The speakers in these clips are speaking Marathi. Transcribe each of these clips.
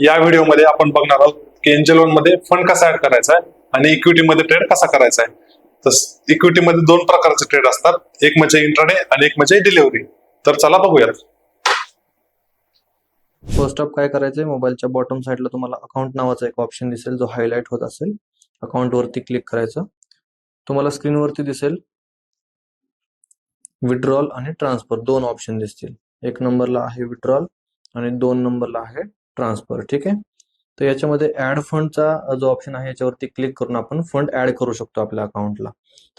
या व्हिडिओमध्ये आपण बघणार आहोत की एंजल वन मध्ये फंड कसा ऍड करायचा आहे आणि इक्विटी मध्ये ट्रेड कसा करायचा आहे. तर इक्विटी मध्ये दोन प्रकारचे ट्रेड असतात, एक म्हणजे इंट्राडे आणि एक म्हणजे डिलिव्हरी. तर चला बघूयात. फर्स्ट ऑफ काय करायचंय, मोबाईलच्या बॉटम साईडला तुम्हाला अकाउंट नावाचा एक ऑप्शन दिसेल जो हायलाइट होत असेल. अकाउंट वरती क्लिक करायचं. तुम्हाला स्क्रीनवरती दिसेल विड्रॉल आणि ट्रान्सफर दोन ऑप्शन दिसतील. एक नंबरला आहे विड्रॉल आणि 2 नंबरला आहे ट्रान्सफर. ठीक आहे. तर याच्यामध्ये ऍड फंडचा जो ऑप्शन आहे याच्यावरती क्लिक करून आपण फंड ऍड करू शकतो आपल्या अकाउंटला.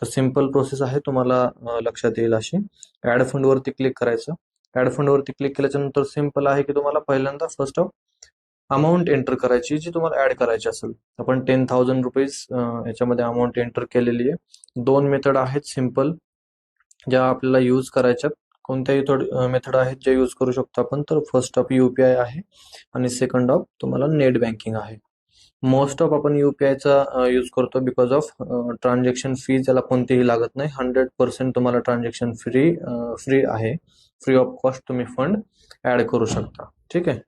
तर सिंपल प्रोसेस आहे, तुम्हाला लक्षात येईल अशी. ऍड फंड वरती क्लिक करायचं. ऍड फंड वरती क्लिक केल्याच्या नंतर सिंपल आहे की तुम्हाला पहिल्यांदा फर्स्ट ऑफ अमाऊंट एंटर करायची जी तुम्हाला ऍड करायची असेल. आपण 10,000 रुपीज याच्यामध्ये अमाऊंट एंटर केलेली आहे. दोन मेथड आहेत सिंपल ज्या आपल्याला यूज करायच्यात. कोणत्याही मेथड आहेत जे यूज करू शकतो आपण. तर फर्स्ट ऑफ UPI आहे आणि सेकंड ऑफ तुम्हाला नेट बँकिंग आहे. मोस्ट ऑफ आपण UPIचा यूज करतो बिकॉज ऑफ ट्रान्झॅक्शन फीज याला कोणतीही लागत नाही. 100% तुम्हाला ट्रान्झॅक्शन फ्री आहे. फ्री ऑफ कॉस्ट तुम्ही फंड ऍड करू शकता. ठीक आहे.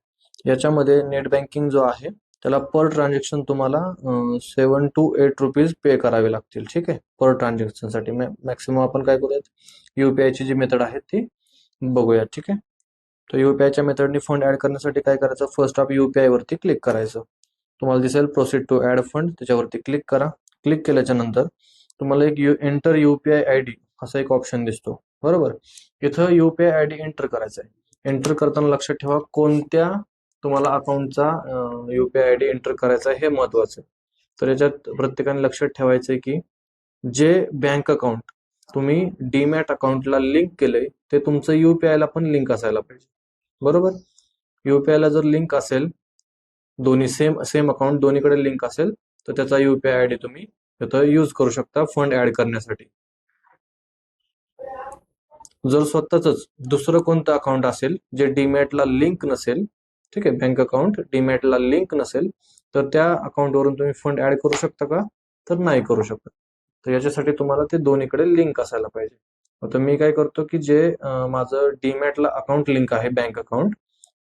याच्यामध्ये नेट बँकिंग जो आहे त्याला पर ट्रान्झॅक्शन तुम्हाला 7 to 8 रुपीज पे करावे लागतील. ठीक आहे. पर ट्रान्झॅक्शन साठी मॅक्सिमम आपण काय करूयात, UPIची जी मेथड आहे ती बघूयात. ठीक आहे. तर UPIच्या मेथडनी फंड ऍड करण्यासाठी काय करायचं, फर्स्ट ऑफ UPI वरती क्लिक करायचं. तुम्हाला दिसेल प्रोसीड टू ऍड फंड, त्याच्यावरती क्लिक करा. क्लिक केल्याच्या नंतर तुम्हाला एक एंटर UPI ID असा एक ऑप्शन दिसतो. बरोबर. इथं UPI ID एंटर करायचा आहे. एंटर करताना लक्षात ठेवा कोणत्या तुम्हाला अकाउंटचा UPI ID एंटर करायचा आहे हे महत्वाचं आहे. तर याच्यात प्रत्येकाने लक्षात ठेवायचं आहे की जे बँक अकाउंट तुम्ही डीमॅट अकाउंटला लिंक केलंय ते तुमचं UPI ला पण लिंक असायला पाहिजे. बरोबर. UPI ला जर लिंक असेल, दोन्ही सेम अकाउंट दोन्हीकडे लिंक असेल तर त्याचा UPI ID तुम्ही तिथं यूज करू शकता फंड ऍड करण्यासाठी. जर स्वतःच दुसरं कोणतं अकाउंट असेल जे डीमॅटला लिंक नसेल, ठीक आहे, बँक अकाउंट डीमॅटला लिंक नसेल, तर त्या अकाउंटवरून तुम्ही फंड ऍड करू शकता का, तर नाही करू शकत. तर याच्यासाठी तुम्हाला ते दोन्हीकडे लिंक असायला पाहिजे. आता मी काय करतो की जे माझं डीमॅटला अकाउंट लिंक आहे बँक अकाउंट,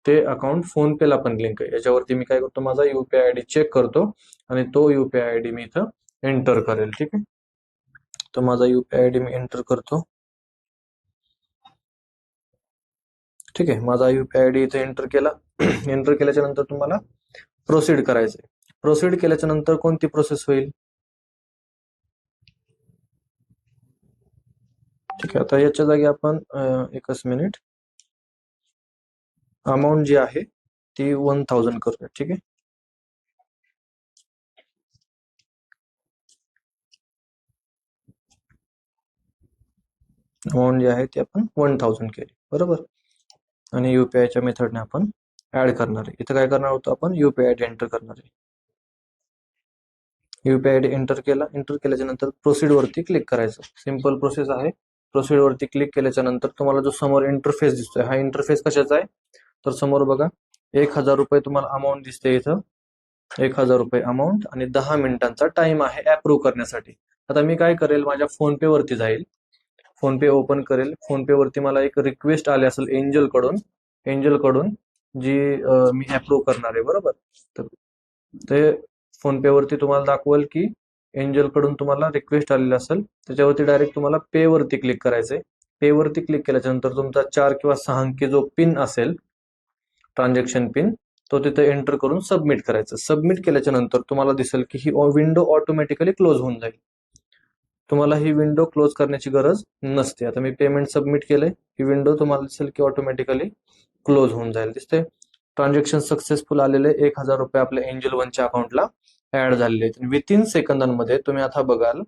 ते अकाउंट फोन पे ला पण लिंक आहे. याच्यावरती मी काय करतो, माझा UPI ID चेक करतो आणि तो UPI ID मी इथं एंटर करेल. ठीक आहे. तर माझा UPI ID मी एंटर करतो. ठीक आहे. माझा UPI ID इथे एंटर केला. एंटर केल्याच्या नंतर तुम्हाला प्रोसीड करायचंय. प्रोसीड केल्याच्या नंतर कोणती प्रोसेस होईल, ठीक आहे. आता याच्या जागी आपण एकच मिनिट अमाऊंट जी आहे ती 1000 करूया. ठीक आहे. अमाऊंट जी आहे ती आपण 1000 केली. बरोबर. आणि UPIच्या मेथडने आपण ऍड करणार आहे. इथं काय करणार होतो आपण, UPI ID एंटर करणार आहे. UPI ID एंटर केला. एंटर केल्याच्या नंतर प्रोसीड वरती क्लिक करायचं. सिंपल प्रोसेस आहे. प्रोसीड वरती क्लिक केल्याच्या नंतर तुम्हाला जो समोर इंटरफेस दिसतोय, हा इंटरफेस कशाचा आहे, तर समोर बघा 1000 रुपये तुम्हाला अमाऊंट दिसते इथं. 1000 रुपये अमाऊंट आणि 10 मिनिटांचा टाइम आहे अप्रूव्ह करण्यासाठी. आता मी काय करेल, माझ्या फोन पे वरती जाईल, फोन पे ओपन करेल. फोन पे वरती मला एक रिक्वेस्ट आली असेल एंजल कडून जी मी अप्रूव्ह करणार आहे. बरोबर. तर ते फोन पे वरती तुम्हाला दाखवेल की एंजल कडून तुम्हाला रिक्वेस्ट आलेली असेल, त्याच्यावरती डायरेक्ट तुम्हाला पे वरती क्लिक करायचंय. पे वरती क्लिक केल्याच्या नंतर तुमचा 4 किंवा 6 अंकी जो पिन असेल, ट्रान्झॅक्शन पिन, तो तिथे एंटर करून सबमिट करायचं. सबमिट केल्याच्या नंतर तुम्हाला दिसेल की ही विंडो ऑटोमॅटिकली क्लोज होऊन जाईल. तुम्हाला ही विंडो क्लोज करण्याची गरज नसते. आता मी पेमेंट सबमिट केलंय, ही विंडो तुम्हाला दिसेल की ऑटोमॅटिकली क्लोज होऊन जाईल. दिसते ट्रान्झॅक्शन सक्सेसफुल आलेले 1000 रुपये आपल्या एंजल वनच्या अकाउंटला ऍड झालेले आहेत. विथिन सेकंदांमध्ये तुम्ही आता बघाल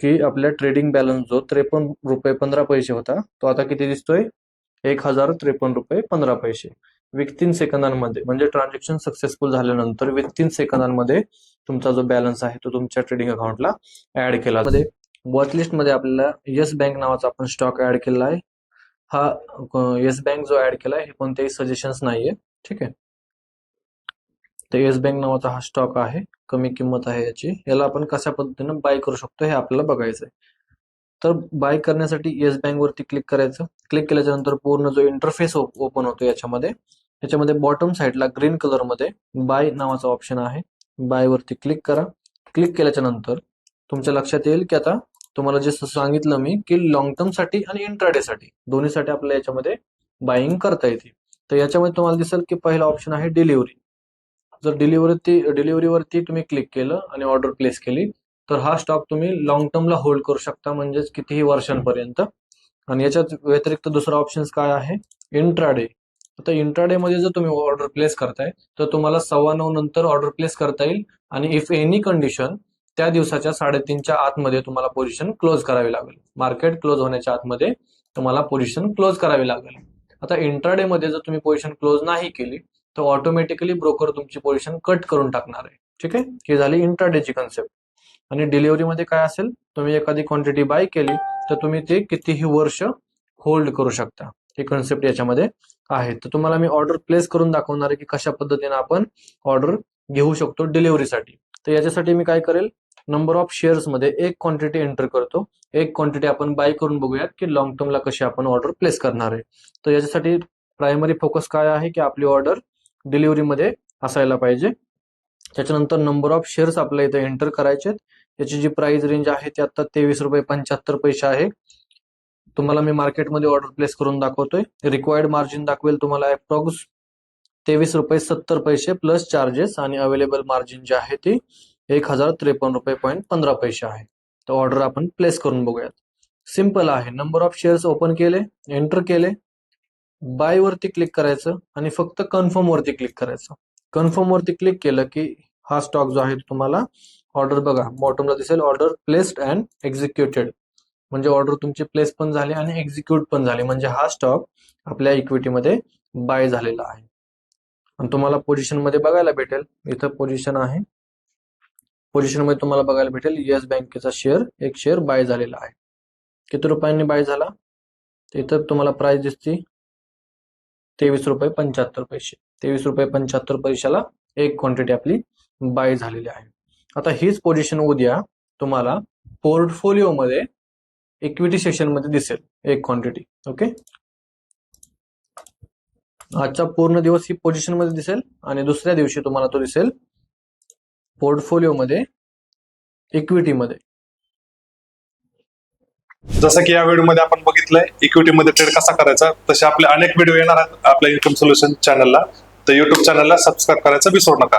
की आपल्या ट्रेडिंग बॅलन्स जो 53 रुपये 15 पैसे होता, तो आता किती दिसतोय, 1053 रुपये 15 पैसे. विथिन सेकंदांमध्ये, म्हणजे ट्रान्झॅक्शन सक्सेसफुल झाल्यानंतर विथिन सेकंदांमध्ये तुमचा जो बॅलन्स आहे तो तुमच्या ट्रेडिंग अकाउंटला ऍड केला. वॉचलिस्ट मध्ये आपल्याला येस बँक नावाचा आपण स्टॉक ऍड केला आहे. हा येस बँक जो ऍड केलाय हे कोणतेही सजेशन्स नाहीये. ठीक आहे. तर येस बँक नावाचा हा स्टॉक आहे, कमी किंमत आहे याची. याला आपण कशा पद्धतीनं बाय करू शकतो हे आपल्याला बघायचंय. तर बाय करण्यासाठी येस बँक वरती क्लिक करायचं. क्लिक केल्याच्या नंतर पूर्ण जो इंटरफेस ओपन होतो याच्यामध्ये, याच्यामध्ये बॉटम साईडला ग्रीन कलर मध्ये बाय नावाचा ऑप्शन आहे. बाय वरती क्लिक करा. क्लिक केल्याच्या नंतर तुमच्या लक्षात येईल की आता तुम्हाला जे सांगितलं मी की लॉंग टर्म साठी आणि इंट्राडे साठी दोन्हीसाठी आपल्याला याच्यामध्ये बाईंग करता येते. तर याच्यामध्ये तुम्हाला दिसेल की पहिला ऑप्शन आहे डिलिव्हरी. जर डिलिव्हरीवरती तुम्ही क्लिक केलं आणि ऑर्डर प्लेस केली तर हा स्टॉक तुम्ही लॉंग टर्मला होल्ड करू शकता, म्हणजेच कितीही वर्षांपर्यंत. आणि याच्यात व्यतिरिक्त दुसरा ऑप्शन काय आहे, इंट्राडे. आता इंट्राडे मध्ये जर तुम्ही ऑर्डर प्लेस करताय तर तुम्हाला 9:15 नंतर ऑर्डर प्लेस करता येईल आणि इफ एनी कंडिशन त्या दिवसाच्या 3:30च्या आतमध्ये तुम्हाला पोझिशन क्लोज करावी लागेल. मार्केट क्लोज होण्याच्या आतमध्ये तुम्हाला पोझिशन क्लोज करावी लागेल. आता इंट्राडे मध्ये जर तुम्ही पोझिशन क्लोज नाही केली तर ऑटोमॅटिकली ब्रोकर तुमची पोझिशन कट करून टाकणार आहे. ठीक आहे, ही झाली इंट्राडेची कन्सेप्ट. आणि डिलिव्हरी मध्ये काय असेल, तुम्ही एखादी क्वांटिटी बाय केली तर तुम्ही ते कितीही वर्ष होल्ड करू शकता. ही कन्सेप्ट याच्यामध्ये आहे. तर तुम्हाला मी ऑर्डर प्लेस करून दाखवणार आहे की कशा पद्धतीने आपण ऑर्डर घेऊ शकतो डिलिव्हरीसाठी. तर याच्यासाठी मी काय करेल, नंबर ऑफ शेअर्स मध्ये एक क्वांटिटी एंटर करतो. एक क्वांटिटी आपण बाय करून बघूयात की लॉंग टर्मला कशी आपण ऑर्डर प्लेस करणार आहे. तर याच्यासाठी प्रायमरी फोकस काय आहे की आपली ऑर्डर डिलिव्हरीमध्ये असायला पाहिजे. त्याच्यानंतर नंबर ऑफ शेअर्स आपल्याला इथे एंटर करायचे. याची जी प्राइस रेंज आहे ती आता 23.75 रुपये आहे. तुम्हाला मी मार्केटमध्ये ऑर्डर प्लेस करून दाखवतोय. रिक्वायर्ड मार्जिन दाखवेल तुम्हाला अप्रॉक्स 23.70 रुपये प्लस चार्जेस आणि अवेलेबल मार्जिन जे आहे ती 1053.15 रुपये आहे. तर ऑर्डर आपण प्लेस करून बघूयात. सिंपल आहे. नंबर ऑफ शेअर्स ओपन केले, एंटर केले, बाय वरती क्लिक करायचं आणि फक्त कन्फर्म वरती क्लिक करायचं. कन्फर्म वरती क्लिक केलं की हा स्टॉक जो आहे तुम्हाला ऑर्डर बघा बॉटमला दिसेल, ऑर्डर प्लेस्ड अँड एक्झिक्युटेड. म्हणजे ऑर्डर तुमची प्लेस पण झाली आणि एक्झिक्यूट पण झाली, म्हणजे हा स्टॉक आपल्या इक्विटीमध्ये बाय झालेला आहे. आणि तुम्हाला पोझिशन मध्ये बघायला भेटेल, इथं पोझिशन आहे, पोझिशन मध्ये तुम्हाला बघायला भेटेल येस बँकेचा एक शेअर बाय झालेला आहे. किती रुपयांनी बाय झाला, इथं तुम्हाला प्राइस दिसते 23.75 रुपये. 23.75 रुपयाला एक क्वांटिटी आपली बाय झालेली आहे. आता हीच पोझिशन उद्या तुम्हाला पोर्टफोलिओ मध्ये इक्विटी सेक्शन मध्ये दिसेल एक क्वांटिटी. ओके, आजचा पूर्ण दिवस ही पोझिशन मध्ये दिसेल आणि दुसऱ्या दिवशी तुम्हाला तो दिसेल पोर्टफोलिओ मध्ये इक्विटी मध्ये. जसं की या व्हिडिओमध्ये आपण बघितलंय इक्विटीमध्ये ट्रेड कसा करायचा, तसे आपले अनेक व्हिडिओ येणार आहेत आपल्या इन्कम सोल्युशन चॅनलला. तर युट्यूब चॅनलला सबस्क्राईब करायचं विसरू नका.